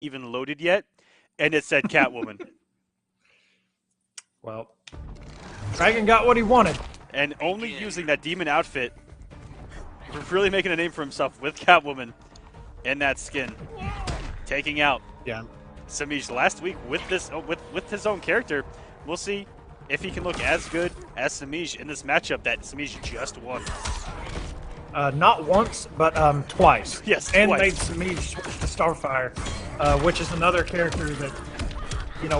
even loaded yet, and it said Catwoman. Well, Dragon got what he wanted. And only using that demon outfit, really making a name for himself with Catwoman in that skin. Taking out Samij last week with this with his own character. We'll see if he can look as good as Samij in this matchup that Samij just won. Not once, but twice. Yes, and twice. made Samij switch to Starfire, which is another character that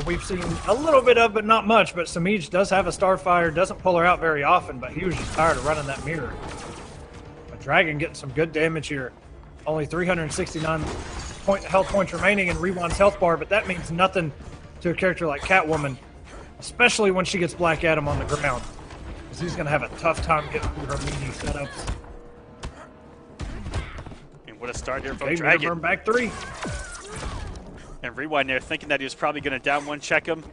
we've seen a little bit of, but not much. But Samij does have a Starfire, doesn't pull her out very often, but he was just tired of running that mirror. But Dragon getting some good damage here. Only 369 health points remaining in Rewan's health bar, but that means nothing to a character like Catwoman, especially when she gets Black Adam on the ground, because he's going to have a tough time getting through her meaty setups. And what a start here from Okay, Dragon. burn back 3. And Rewind there thinking that he was probably going to down one check him.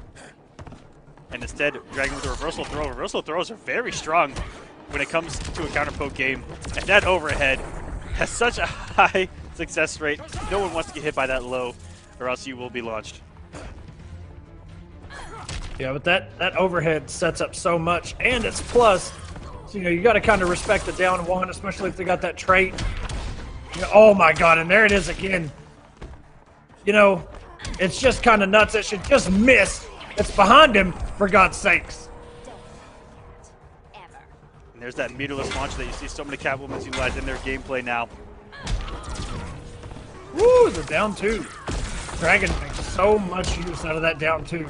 And instead, Dragon with a reversal throw. Reversal throws are very strong when it comes to a counter poke game. And that overhead has such a high success rate. No one wants to get hit by that low, or else you will be launched. Yeah, but that overhead sets up so much, and it's plus. So, you got to kind of respect the down one, especially if they got that trait. Oh my God, and there it is again. It's just kind of nuts. It should just miss. It's behind him, for God's sakes. And there's that meterless launch that you see so many Catwomans utilize in their gameplay now. Woo, the down 2. Dragon makes so much use out of that down 2.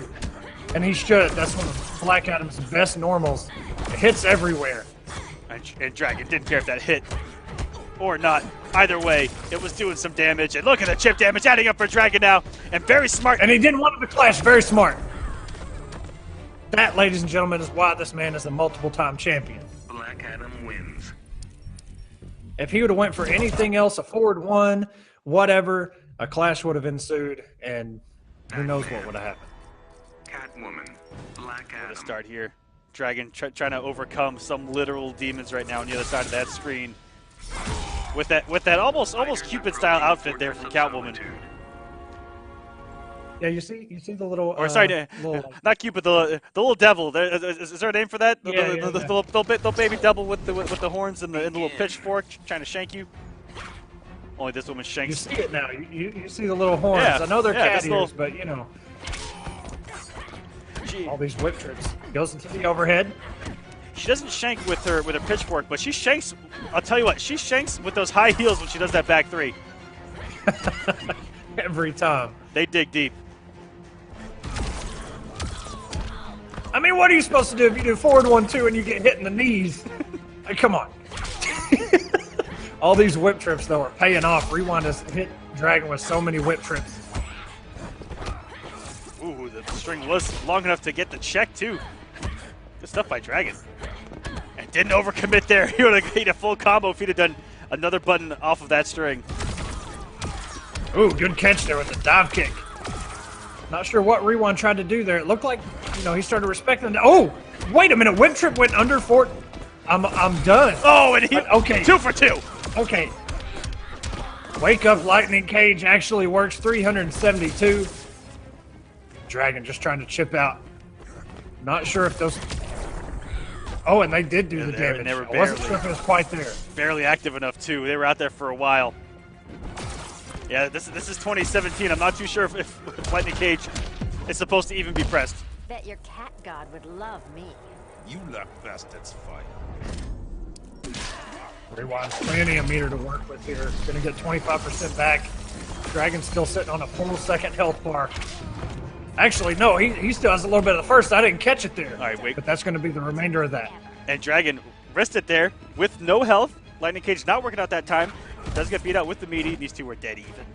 And he should. That's one of Black Adam's best normals. It hits everywhere. And Dragon didn't care if that hit or not. Either way, it was doing some damage. And look at the chip damage adding up for Dragon now. And very smart. And he didn't want him to clash. Very smart. That, ladies and gentlemen, is why this man is a multiple-time champion. Black Adam wins. If he would have went for anything else, a forward 1, whatever, a clash would have ensued, and who knows what would have happened. Catwoman. Black Adam. What a start here. Dragon trying to overcome some literal demons right now on the other side of that screen. With that almost Cupid style outfit there from Catwoman. Yeah, you see the little. Or sorry, not Cupid, the little devil. Is there a name for that? The little baby devil with the horns and the little pitchfork trying to shank you. Only this woman shanks. You see it now. You see the little horns. Yeah, I know they're cat ears, little... but all these whip trips. Goes into the overhead. She doesn't shank with her pitchfork, but she shanks. I'll tell you what, she shanks with those high heels when she does that back 3. Every time. They dig deep. I mean, what are you supposed to do if you do forward 1-2 and you get hit in the knees? Come on. All these whip trips, though, are paying off. Rewind has hit Dragon with so many whip trips. Ooh, the string was long enough to get the check, too. Good stuff by Dragon. And didn't overcommit there. He would have made a full combo if he'd have done another button off of that string. Ooh, good catch there with the dive kick. Not sure what Rewind tried to do there. It looked like, he started respecting it. Oh, wait a minute. Whip trip went under Fort. I'm done. Oh, and he, okay. 2 for 2. Okay. Wake Up Lightning Cage actually works. 372. Dragon just trying to chip out. Not sure if those... Oh, and they did do the damage. They were I wasn't sure if it was quite there. Barely active enough, too. They were out there for a while. Yeah, this is 2017. I'm not too sure if Lightning Cage is supposed to even be pressed. Bet your cat god would love me. You let bastards fight. Rewind, plenty of meter to work with here. Gonna get 25% back. Dragon's still sitting on a full second health bar. Actually, no, he still has a little bit of the first. I didn't catch it there. All right, wait. But that's going to be the remainder of that. And Dragon rested there with no health. Lightning Cage not working out that time. Does get beat out with the meaty. These two are dead even.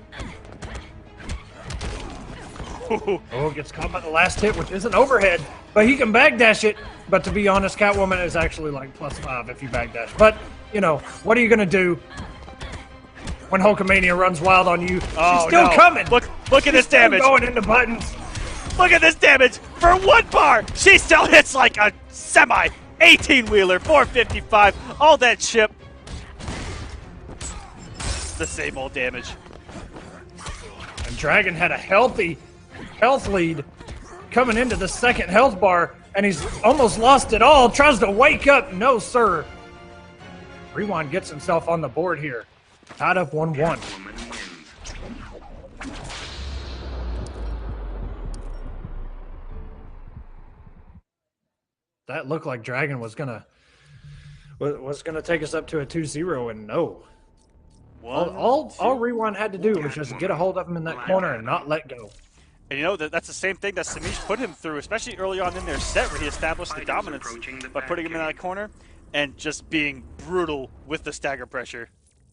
Oh, gets caught by the last hit, which is an overhead. But he can backdash it. But to be honest, Catwoman is actually like +5 if you backdash. But, what are you going to do when Hulkamania runs wild on you? She's still coming. Look at this damage. Going into buttons. Look at this damage. For 1 bar, she still hits like a semi 18-wheeler, 455. All that chip. The same old damage. And Dragon had a healthy health lead coming into the second health bar, and he's almost lost it all. Tries to wake up. No, sir. Rewind gets himself on the board here. Tied up 1-1. Catwoman wins. That looked like Dragon was gonna take us up to a 2-0, and no. All Rewind had to do was just get a hold of him in that corner and not let go. And you know, that's the same thing that Samish put him through, especially early on in their set where he established the dominance by putting him in that corner and just being brutal with the stagger pressure.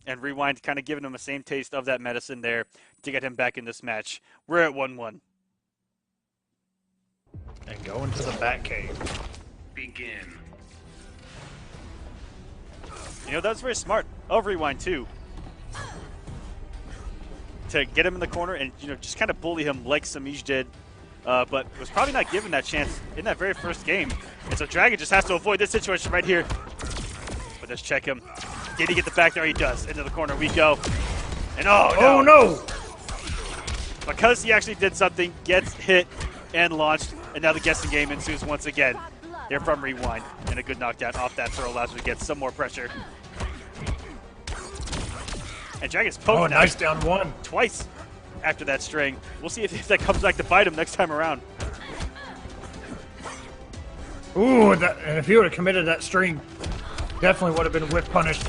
And Rewind kind of giving him the same taste of that medicine there to get him back in this match. We're at 1-1. And going to the Batcave. Begin. You know, that was very smart of Rewind, too. To get him in the corner and, you know, just kind of bully him like Samij did. But was probably not given that chance in that very first game. And so Dragon just has to avoid this situation right here. But let's check him. Did he get the back there? He does. Into the corner we go. And oh no! Because he actually did something, gets hit and launched. And now the guessing game ensues once again. Here from Rewind. And a good knockdown off that throw allows him to get some more pressure. And Dragon's poked. Oh, nice down one. Twice after that string. We'll see if that comes back to bite him next time around. Ooh, and if he would have committed that string, definitely would have been whip punished.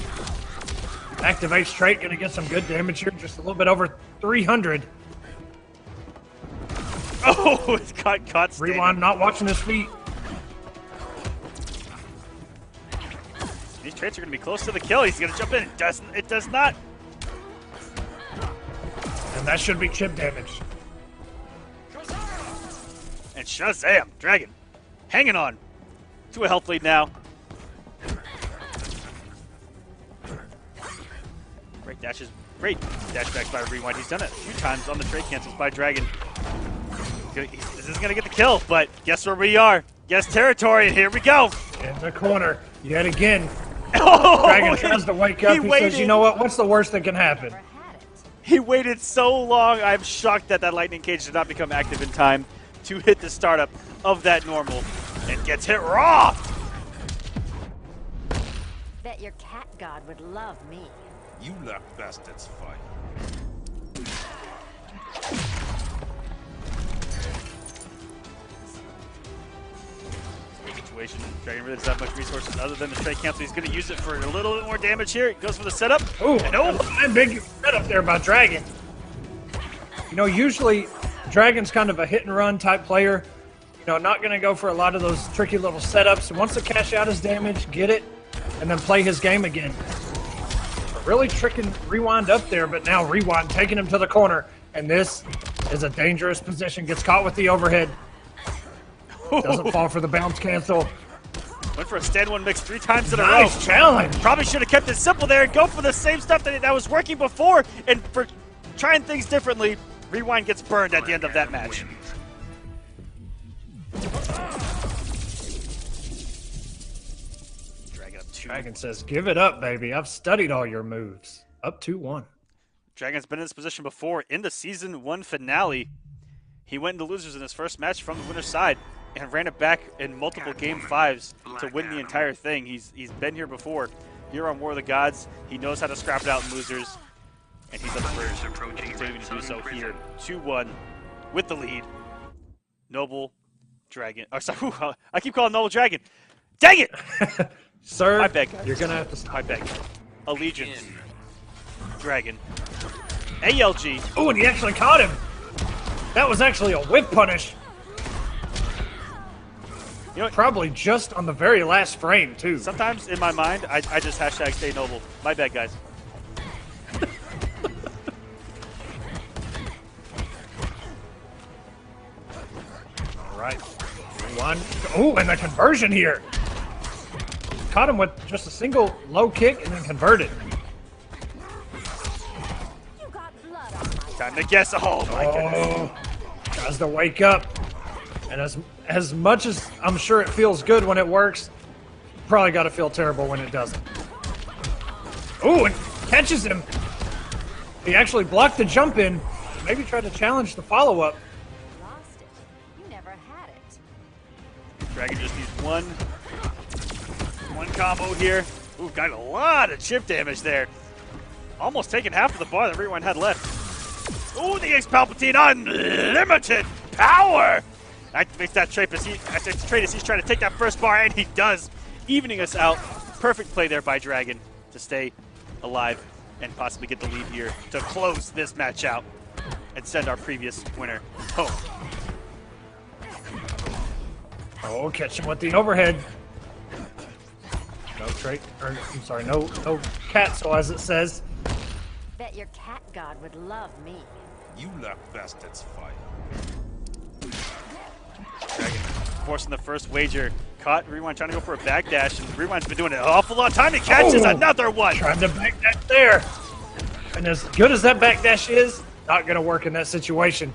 Activate straight, gonna get some good damage here, just a little bit over 300. Oh, it's caught standing. Rewind not watching his feet. These traits are gonna be close to the kill. He's gonna jump in. It does not. And that should be chip damage. And Shazam, Dragon, hanging on to a health lead now. Great dashes, great dash backs by Rewind. He's done it a few times on the trait cancels by Dragon. This is gonna get the kill, but guess where we are? Guess territory, and here we go. In the corner, yet again. Oh, Dragon tries to wake up. He waited. says, you know what? What's the worst that can happen? He waited so long. I'm shocked that lightning cage did not become active in time to hit the startup of that normal and gets hit raw. Bet your cat god would love me. You let bastards fight. Situation. Dragon really doesn't have much resources other than the straight cancel. He's going to use it for a little bit more damage here. He goes for the setup. Ooh, and oh, a big setup there by Dragon. You know, usually Dragon's kind of a hit and run type player. You know, not going to go for a lot of those tricky little setups. He wants to cash out his damage, get it, and then play his game again. Really tricking Rewind up there, but now Rewind taking him to the corner, and this is a dangerous position. Gets caught with the overhead. Doesn't fall for the bounce cancel. Went for a stand one mix 3 times in a row. Nice challenge. Probably should have kept it simple there and go for the same stuff that was working before. And for trying things differently, Rewind gets burned at the end of that match. Dragon up 2. Dragon says, give it up, baby. I've studied all your moves. Up 2-1. Dragon's been in this position before in the Season 1 finale. He went into losers in his first match from the winner's side and ran it back in multiple Game 5s to win the entire thing. He's been here before. Here on War of the Gods, he knows how to scrap it out in losers, and he's up for continuing to do so here. 2-1 with the lead. Noble Dragon. Oh, sorry, I keep calling Noble Dragon. Dang it! Sir, I beg, guys. you're going to have to stop. I beg. Allegiance. Dragon. ALG. Oh, and he actually caught him. That was actually a whip punish. You know what? Probably just on the very last frame, too. Sometimes in my mind, I just hashtag stay noble. My bad, guys. All right. One. Oh, and the conversion here. Caught him with just a single low kick and then converted. You got blood on my Time to guess. Oh, my goodness. Tries to wake up. And as much as I'm sure it feels good when it works, probably got to feel terrible when it doesn't. Ooh, and catches him. He actually blocked the jump in. maybe try to challenge the follow-up. Lost it. You never had it. Dragon just needs one combo here. Ooh, got a lot of chip damage there. Almost taking half of the bar that Rewind had left. Ooh, the Ace Palpatine unlimited power! Activates that trait as he's trying to take that first bar, and he does, evening us out. Perfect play there by Dragon to stay alive and possibly get the lead here to close this match out and send our previous winner home. Oh, catch him with the overhead. No trait, or I'm sorry, no Catso as it says. Bet your cat god would love me. You let bastards fight. Dragon forcing the first wager. Caught Rewind trying to go for a backdash, and Rewind's been doing it an awful lot of time. He catches another one. Trying to backdash there. And as good as that backdash is, not going to work in that situation.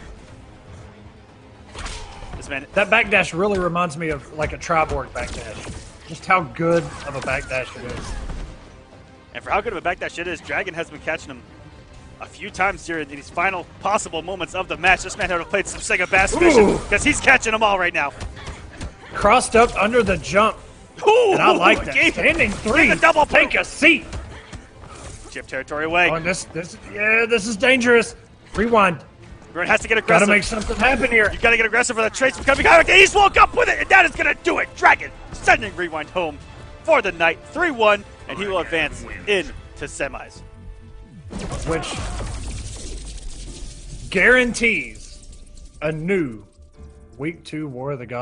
This man, That backdash really reminds me of like a Triborg backdash. Just how good of a backdash it is. and for how good of a backdash it is, Dragon has been catching him a few times here in these final possible moments of the match. This man had to play some Sega Bass Fishing because he's catching them all right now. Crossed up under the jump. Ooh, And I like that. gave Standing three. the double Take a seat. chip territory away. Oh, and this is dangerous. Rewind. Rewind has to get Got aggressive. to make something happen here. You gotta get aggressive for the traits becoming out. He's woke up with it, and that is gonna do it. Dragon sending Rewind home for the night, 3-1, and he will advance into semis. Which guarantees a new Week 2 War of the Gods.